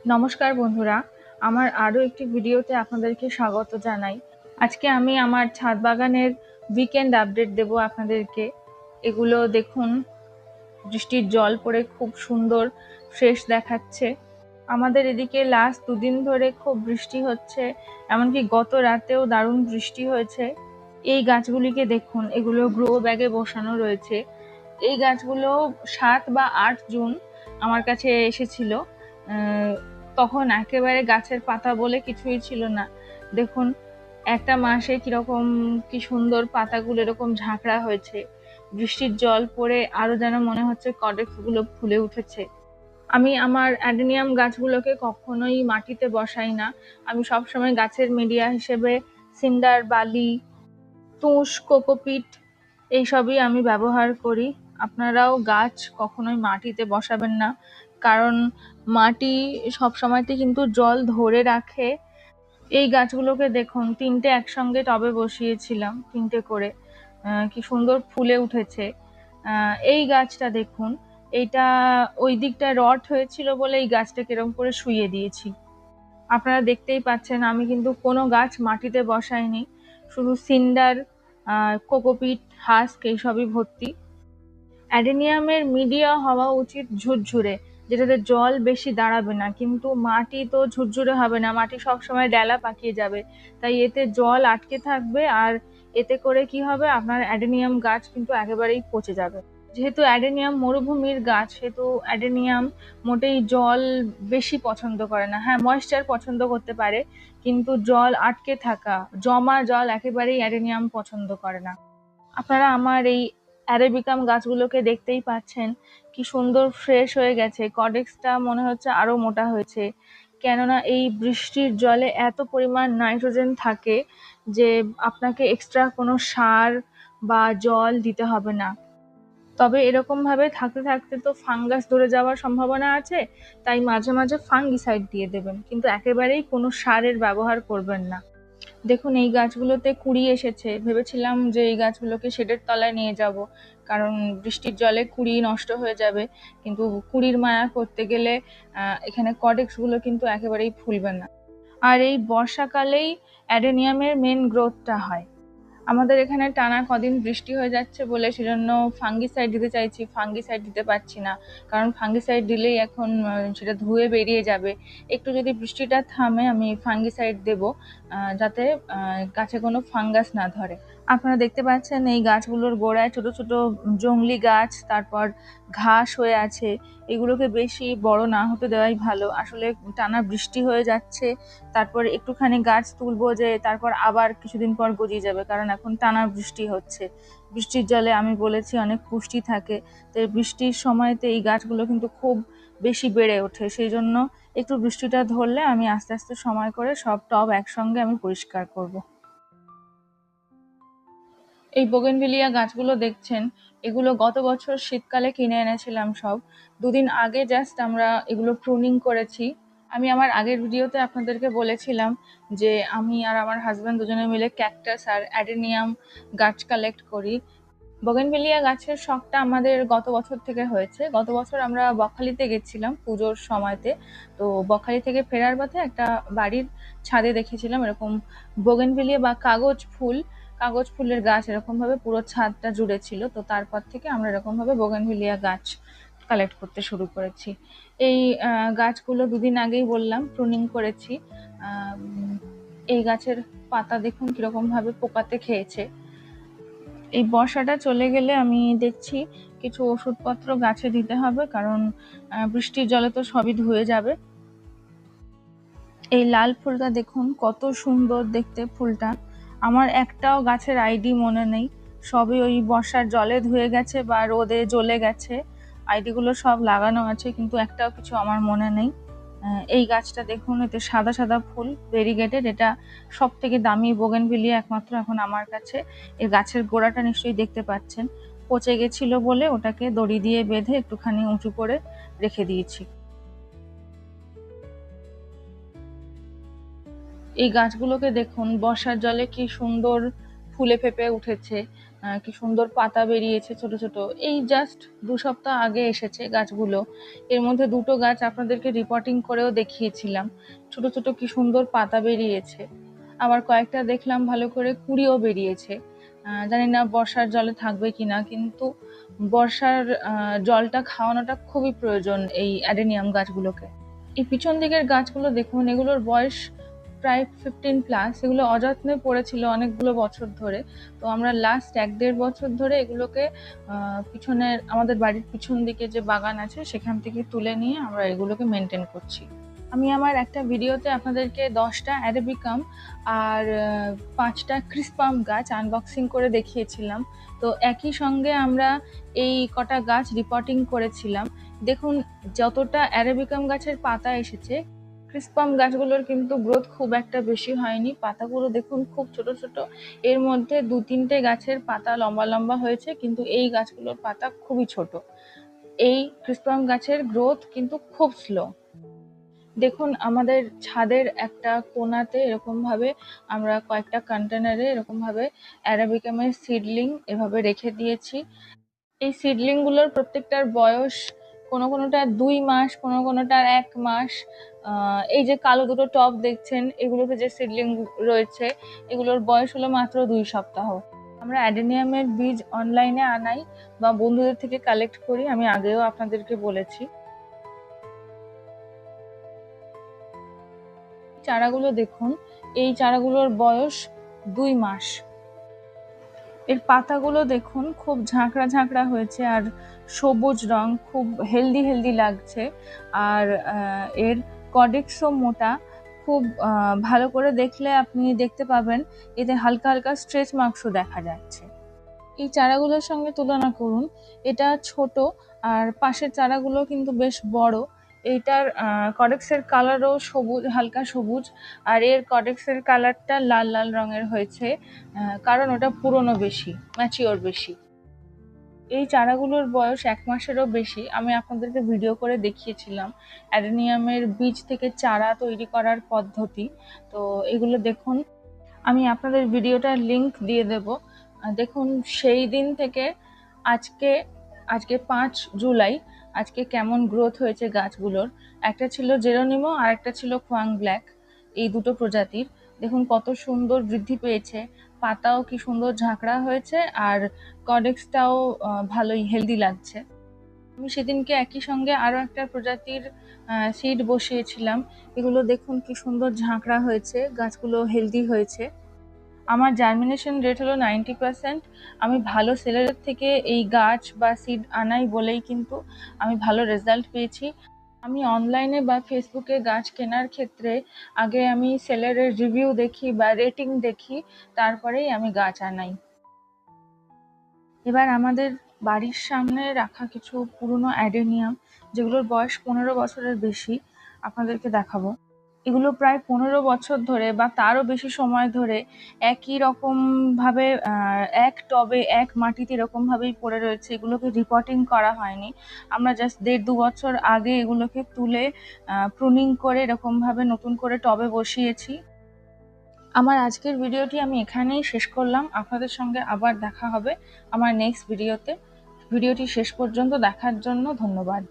নমস্কার বন্ধুরা, আমার আরও একটি ভিডিওতে আপনাদেরকে স্বাগত জানাই। আজকে আমি আমার ছাদ বাগানের উইকেন্ড আপডেট দেব আপনাদেরকে। এগুলো দেখুন, বৃষ্টির জল পড়ে খুব সুন্দর ফ্রেশ দেখাচ্ছে। আমাদের এদিকে লাস্ট দুদিন ধরে খুব বৃষ্টি হচ্ছে, এমনকি গত রাতেও দারুণ বৃষ্টি হয়েছে। এই গাছগুলিকে দেখুন, এগুলো গ্রো ব্যাগে বসানো রয়েছে। এই গাছগুলো 7 বা 8 জুন আমার কাছে এসেছিল। তখন একেবারে গাছের পাতা বলে কিছুই ছিল না। দেখুন একটা মাসে কিরকম কি সুন্দর পাতাগুলো এরকম ঝাঁকড়া হয়েছে। বৃষ্টির জল পড়ে আরো যেন মনে হচ্ছে কডেক্স গুলো ফুলে উঠেছে। আমি আমার অ্যাডেনিয়াম গাছগুলোকে কখনোই মাটিতে বসাই না। আমি সবসময় গাছের মিডিয়া হিসেবে সিন্ডার, বালি, তুষ, কোকোপিট এইসবই আমি ব্যবহার করি। আপনারাও গাছ কখনোই মাটিতে বসাবেন না, কারণ মাটি সবসময়তে কিন্তু জল ধরে রাখে। এই গাছগুলোকে দেখুন, 3টে একসঙ্গে টবে বসিয়েছিলাম, 3টে করে কি সুন্দর ফুলে উঠেছে। এই গাছটা দেখুন, এইটা ওই দিকটা রট হয়েছিল বলে এই গাছটাকে এরকম করে শুইয়ে দিয়েছি। আপনারা দেখতেই পাচ্ছেন আমি কিন্তু কোনো গাছ মাটিতে বসাইনি, শুধু সিন্ডার, কোকোপিট, হাস্ক এইসবই ভর্তি। অ্যাডেনিয়ামের মিডিয়া হওয়া উচিত ঝুরঝুরে, যেটাতে জল বেশি দাঁড়াবে না, কিন্তু মাটি তো ঝুরঝুরে হবে না, মাটি সবসময় ডেলা পাকিয়ে যাবে। তাই এতে জল আটকে থাকবে, আর এতে করে কি হবে, আপনার অ্যাডেনিয়াম গাছ কিন্তু একেবারেই পচে যাবে। যেহেতু অ্যাডেনিয়াম মরুভূমির গাছ, সেহেতু অ্যাডেনিয়াম মোটেই জল বেশি পছন্দ করে না। হ্যাঁ, ময়েশ্চার পছন্দ করতে পারে, কিন্তু জল আটকে থাকা, জমা জল একেবারেই অ্যাডেনিয়াম পছন্দ করে না। আপনারা আমার এই অ্যারাবিকাম গাছগুলোকে দেখতেই পাচ্ছেন, কি সুন্দর ফ্রেশ হয়ে গেছে। কডেক্সটা মনে হচ্ছে আরো মোটা হয়েছে, কেননা এই বৃষ্টির জলে এত পরিমাণ নাইট্রোজেন থাকে যে আপনাকে এক্সট্রা কোনো সার বা জল দিতে হবে না। তবে এরকম ভাবে থাকতে থাকতে তো ফাঙ্গাস ধরে যাওয়ার সম্ভাবনা আছে, তাই মাঝে মাঝে ফাঙ্গিসাইড দিয়ে দেবেন, কিন্তু একেবারেই কোনো সারের ব্যবহার করবেন না। দেখুন এই গাছগুলোতে কুঁড়ি এসেছে, ভেবেছিলাম যে এই গাছগুলোকে শেডের তলায় নিয়ে যাব, কারণ বৃষ্টির জলে কুঁড়ি নষ্ট হয়ে যাবে, কিন্তু কুঁড়ির মায়া করতে গেলে এখানে কডেক্সগুলো কিন্তু একেবারেই ফুলবে না। আর এই বর্ষাকালেই অ্যাডেনিয়ামের মেন গ্রোথটা হয়। আমাদের এখানে টানা কদিন বৃষ্টি হয়ে যাচ্ছে বলে সেজন্য ফাঙ্গিসাইড দিতে চাইছি, ফাঙ্গিসাইড দিতে পারছি না, কারণ ফাঙ্গিসাইড দিলেই এখন সেটা ধুয়ে বেরিয়ে যাবে। একটু যদি বৃষ্টিটা থামে আমি ফাঙ্গিসাইড দেব, যাতে গাছে কোনো ফাঙ্গাস না ধরে। আপনারা দেখতে পাচ্ছেন এই গাছগুলোর গোড়ায় ছোট ছোট জংলি গাছ, তারপর ঘাস হয়ে আছে। এগুলোকে বেশি বড় না হতে দেওয়াই ভালো। আসলে টানা বৃষ্টি হয়ে যাচ্ছে, তারপর একটুখানি গাছ তুলবো, যে তারপর আবার কিছুদিন পর গজিয়ে যাবে, কারণ এখন টানা বৃষ্টি হচ্ছে। বৃষ্টির জলে আমি বলেছি অনেক পুষ্টি থাকে, তো বৃষ্টির সময়তে এই গাছগুলো কিন্তু খুব বেশি বেড়ে ওঠে। সেই জন্য একটু বৃষ্টিটা ধরলে আমি আস্তে আস্তে সময় করে সব টব একসঙ্গে আমি পরিষ্কার করব। এই বোগেনভিলিয়া গাছগুলো দেখছেন, এগুলো গত বছর শীতকালে কিনে এনেছিলাম সব। দুদিন আগে জাস্ট আমরা এগুলো প্রুনিং করেছি। আমি আমার আগের ভিডিওতে আপনাদেরকে বলেছিলাম যে আমি আর আমার হাজব্যান্ড দুজনে মিলে ক্যাকটাস আর অ্যাডেনিয়াম গাছ কালেক্ট করি। বোগেনভিলিয়া গাছের শখটা আমাদের গত বছর থেকে হয়েছে। গত বছর আমরা বকখালিতে গেছিলাম পুজোর সময়তে, তো বকখালি থেকে ফেরার পথে একটা বাড়ির ছাদে দেখেছিলাম এরকম বোগেনভিলিয়া বা কাগজ ফুলের গাছ এরকম ভাবে পুরো ছাদটা জুড়ে ছিল। তো তারপর থেকে আমরা এরকম ভাবে বোগেনভিলিয়া গাছ কালেক্ট করতে শুরু করেছি। এই গাছগুলো দুদিন আগেই বললাম প্রুনিং করেছি। এই গাছের পাতা দেখুন কিরকম ভাবে পোকাতে খেয়েছে। এই বর্ষাটা চলে গেলে আমি দেখছি কিছু ওষুধপত্র গাছে দিতে হবে, কারণ বৃষ্টির জলে তো সবই ধুয়ে যাবে। এই লাল ফুলটা দেখুন কত সুন্দর দেখতে ফুলটা। আমার একটাও গাছের আইডি মনে নেই, সবই ওই বর্ষার জলে ধুয়ে গেছে বা রোদে জ্বলে গেছে। আইডিগুলো সব লাগানো আছে, কিন্তু একটাও কিছু আমার মনে নেই। এই গাছটা দেখুন, এতে সাদা সাদা ফুল, ভেরিগেটেড। এটা সব থেকে দামি বোগেনভিলিয়া একমাত্র এখন আমার কাছে। এর গাছের গোড়াটা নিশ্চয়ই দেখতে পাচ্ছেন, পচে গেছিল বলে ওটাকে দড়ি দিয়ে বেঁধে একটুখানি উঁচু করে রেখে দিয়েছি। এই গাছগুলোকে দেখুন, বর্ষার জলে কি সুন্দর ফুলে ফেঁপে উঠেছে। কি সুন্দর পাতা বেরিয়েছে ছোট ছোট। এই জাস্ট 2 সপ্তাহ আগে এসেছে গাছগুলো। এর মধ্যে 2টো গাছ আপনাদেরকে রিপোর্টিং করেও দেখিয়েছিলাম, ছোট ছোট কি সুন্দর পাতা বেরিয়েছে। আবার কয়েকটা দেখলাম ভালো করে কুঁড়িও বেরিয়েছে। জানি না বর্ষার জলে থাকবে কিনা, কিন্তু বর্ষার জলটা খাওয়ানোটা খুবই প্রয়োজন এই অ্যাডেনিয়াম গাছগুলোকে। এই পিছন দিকের গাছগুলো দেখুন, এগুলোর বয়স প্রায় 15+। এগুলো অযত্নে পড়েছিল অনেকগুলো বছর ধরে। তো আমরা লাস্ট 1-1.5 বছর ধরে এগুলোকে পিছনের আমাদের বাড়ির পিছন দিকে যে বাগান আছে সেখান থেকে তুলে নিয়ে আমরা এগুলোকে মেনটেন করছি। আমি আমার একটা ভিডিওতে আপনাদেরকে 10টা অ্যারাবিকাম আর 5টা ক্রিসপাম গাছ আনবক্সিং করে দেখিয়েছিলাম। তো একই সঙ্গে আমরা এই কটা গাছ রিপোর্টিং করেছিলাম। দেখুন, যতটা অ্যারাবিকাম গাছের পাতা এসেছে, ক্রিসপাম গাছগুলোর কিন্তু গ্রোথ খুব একটা বেশি হয়নি। পাতাগুলো দেখুন খুব ছোট ছোট। এর মধ্যে 2-3টে গাছের পাতা লম্বা লম্বা হয়েছে, কিন্তু এই গাছগুলোর পাতা খুবই ছোট। এই ক্রিসপাম গাছের গ্রোথ কিন্তু খুব স্লো। দেখুন, আমাদের ছাদের একটা কোণাতে এরকম ভাবে আমরা কয়েকটা কন্টেনারে এরকম ভাবে অ্যারাবিকামের সিডলিং এভাবে রেখে দিয়েছি। এই সিডলিং গুলোর প্রত্যেকটার বয়স কোনোটার 2 মাস, কোনোটার 1 মাস। এই যে কালো দুটো টব দেখছেন, এগুলোতে যে সিডলিং রয়েছে, এগুলোর বয়স হলো মাত্র 2 সপ্তাহ। আমরা অ্যাডেনিয়ামের বীজ অনলাইনে আনাই বা বন্ধুদের থেকে কালেক্ট করি, আমি আগেও আপনাদেরকে বলেছি। চারাগুলো দেখুন, এই চারাগুলোর বয়স 2 মাস। এর পাতাগুলো দেখুন খুব ঝাঁকড়া ঝাঁকড়া হয়েছে আর সবুজ রং, খুব হেলদি লাগছে। আর এর কডেক্সও মোটা। খুব ভালো করে দেখলে আপনি দেখতে পাবেন এতে হালকা হালকা স্ট্রেচ মার্কসও দেখা যাচ্ছে। এই চারাগুলোর সঙ্গে তুলনা করুন, এটা ছোট আর পাশের চারাগুলো কিন্তু বেশ বড়। এইটার কডেক্সের কালারও সবুজ, হালকা সবুজ, আর এর কডেক্সের কালারটা লাল লাল রঙের হয়েছে, কারণ ওটা পুরনো বেশি, ম্যাচিওর বেশি। এই চারাগুলোর বয়স 1 মাসেরও বেশি। আমি আপনাদেরকে ভিডিও করে দেখিয়েছিলাম অ্যাডেনিয়ামের বীজ থেকে চারা তৈরি করার পদ্ধতি। তো এগুলো দেখুন, আমি আপনাদের ভিডিওটার লিংক দিয়ে দেব। দেখুন, সেই দিন থেকে আজকে 5 জুলাই, আজকে কেমন গ্রোথ হয়েছে গাছগুলোর। একটা ছিল জেরোনিমো আর একটা ছিল কোয়াং ব্ল্যাক, এই দুটো প্রজাতির। দেখুন কত সুন্দর বৃদ্ধি পেয়েছে, পাতাও কি সুন্দর ঝাঁকড়া হয়েছে, আর কডেক্সটাও ভালোই হেলদি লাগছে। আমি সেদিনকে একই সঙ্গে আরও একটা প্রজাতির সিড বসিয়েছিলাম। এগুলো দেখুন কি সুন্দর ঝাঁকড়া হয়েছে, গাছগুলো হেলদি হয়েছে। আমার জার্মিনেশন রেট হলো 90%। আমি ভালো সেলারের থেকে এই গাছ বা সিড আনাই বলেই কিন্তু আমি ভালো রেজাল্ট পেয়েছি। আমি অনলাইনে বা ফেসবুকে গাছ কেনার ক্ষেত্রে আগে আমি সেলারের রিভিউ দেখি বা রেটিং দেখি, তারপরেই আমি গাছ আনাই। এবার আমাদের বাড়ির সামনে রাখা কিছু পুরনো অ্যাডেনিয়াম, যেগুলোর বয়স 15 বছরের বেশি, আপনাদেরকে দেখাবো। এগুলো প্রায় 15 বছর ধরে বা তারও বেশি সময় ধরে একই রকমভাবে এক টবে এক মাটিতে এরকমভাবেই পড়ে রয়েছে। এগুলোকে রিপোর্টিং করা হয়নি। আমরা জাস্ট 1.5-2 বছর আগে এগুলোকে তুলে প্রুনিং করে এরকমভাবে নতুন করে টবে বসিয়েছি। আমার আজকের ভিডিওটি আমি এখানেই শেষ করলাম। আপনাদের সঙ্গে আবার দেখা হবে আমার নেক্সট ভিডিওতে। ভিডিওটি শেষ পর্যন্ত দেখার জন্য ধন্যবাদ।